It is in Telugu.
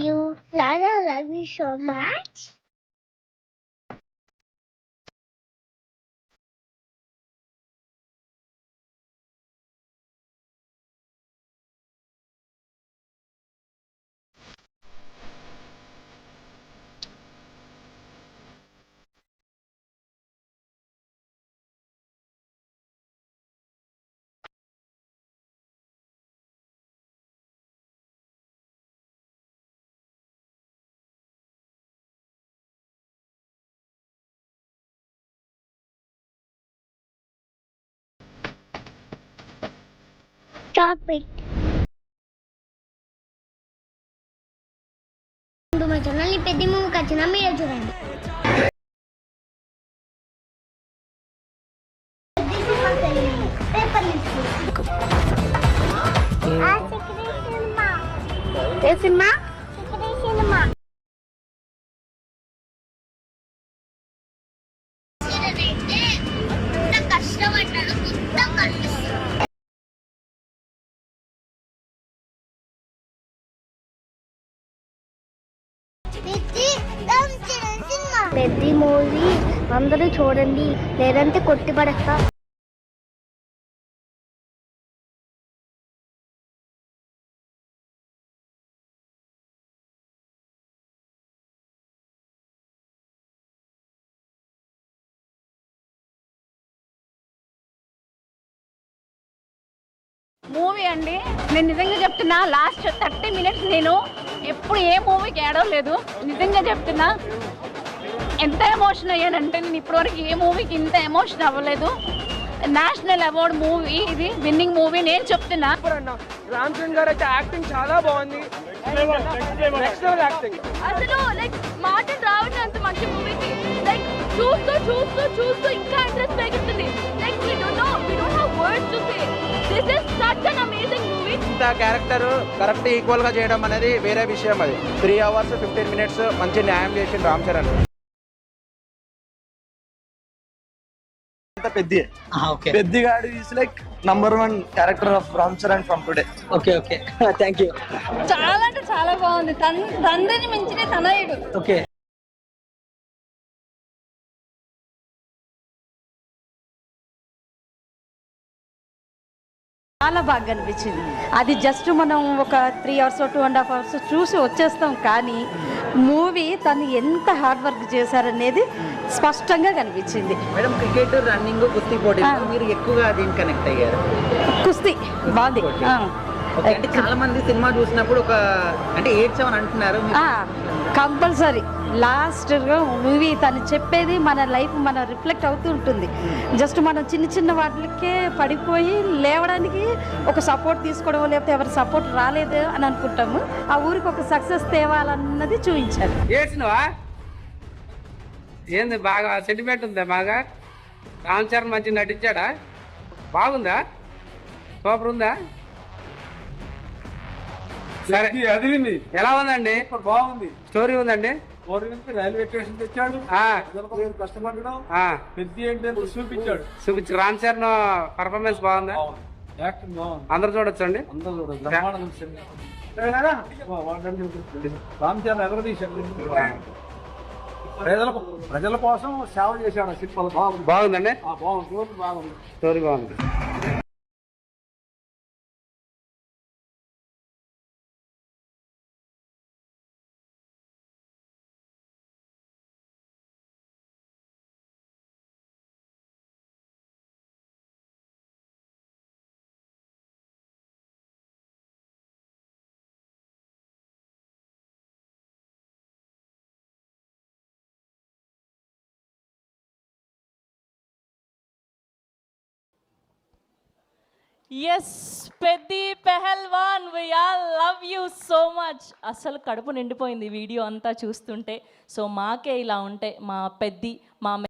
you. Lala, love you so much. Stop it. మా ఛానల్ పెద్ద మూవీకి వచ్చిన మీరే చూడండి. ఏ సినిమా? కష్టపడ్డాడు మొత్తం కనిపిస్తుంది. పెద్ద మూవీ అందరూ చూడండి, లేదంటే కొట్టి పడేస్తా. మూవీ అండి, నేను నిజంగా చెప్తున్నా, లాస్ట్ 30 minutes నేను ఎప్పుడు ఏ మూవీకి ఏడవలేదు. నిజంగా చెప్తున్నా, ఎంత ఎమోషన్ అయ్యానంటే నేను ఇప్పటివరకు ఏ మూవీకి ఇంత ఎమోషన్ అవ్వలేదు. నేషనల్ అవార్డ్ మూవీ, ఇది విన్నింగ్ మూవీ. నేను చెప్తున్నా, రామ్ చరణ్ గారు అయితే యాక్టింగ్ చాలా బాగుంది. Next level acting. అసలు లైక్ మాటలు రావట్లేదు అంత మంచి మూవీకి. లైక్ చూస్తూ చూస్తూ చూస్తూ ఇంకా ఇంట్రెస్ట్ పెరుగుతుంది. Like we don't have words to say. This is such an amazing movie. ఇంత క్యారెక్టర్ కరెక్ట్ ఈక్వల్ గా చేయడం అనేది వేరే విషయం. అది 3 hours 15 minutes మంచి న్యాయం చేసిండు రామ్ చరణ్. పెద్దిగాడు is like #1 character of Ram Charan from today. Okay thank you. చాలా అంటే చాలా బాగుంది. తండ్రిని మించిన తనయుడు. ఓకే, చాలా బాగా అనిపించింది. అది జస్ట్ మనం ఒక 3 hours 2.5 hours చూసి వచ్చేస్తాం, కానీ మూవీ తను ఎంత హార్డ్ వర్క్ చేశారనేది స్పష్టంగా కనిపించింది. మేడం, క్రికెట్, రన్నింగ్, కుస్తీ పోటీ మీరు ఎక్కువగా దీన్ని కనెక్ట్ అయ్యారు. కుస్తీ బాగుంది. అంటే చాలా మంది సినిమా చూసినప్పుడు ఒక అంటే ఏడ్చామని అంటున్నారు. కంపల్సరీ లాస్ట్ మూవీ తను చెప్పేది మన లైఫ్ మన రిఫ్లెక్ట్ అవుతూ ఉంటుంది. జస్ట్ మనం చిన్న చిన్న వాటికే పడిపోయి లేవడానికి ఒక సపోర్ట్ తీసుకోవడం, లేకపోతే ఎవరి సపోర్ట్ రాలేదు అని అనుకుంటాము. ఆ ఊరికి ఒక సక్సెస్ తేవాలన్నది చూపించారు. ఏడ్చినవా? ఏంది బాగా సెంటిమెంట్ ఉందా? బాగా రామ్ చరణ్ మంచి నటించాడా? బాగుందా? సూపర్ ఉందా? సరే, అది ఎలా ఉందండి? బాగుంది. స్టోరీ ఉందండి. రైల్వే స్టేషన్ తెచ్చాడు, కష్టపడడం పెద్ద చూపించాడు. రామ్ చరణ్ పర్ఫార్మెన్స్ బాగుందా? అందరు చూడొచ్చు అండి. రామ్ చరణ్ ఎవరు తీశాడు? ప్రజల కోసం సేవ చేశాడు. సింపుల్ బాగుందండి. బాగుంది. స్టోరీ బాగుంది. Yes Peddi Pehalwan, we all love you so much. అసలు కడుపు నిండిపోయింది వీడియో అంతా చూస్తుంటే. సో మాకే ఇలా ఉంటే మా పెద్ది, మా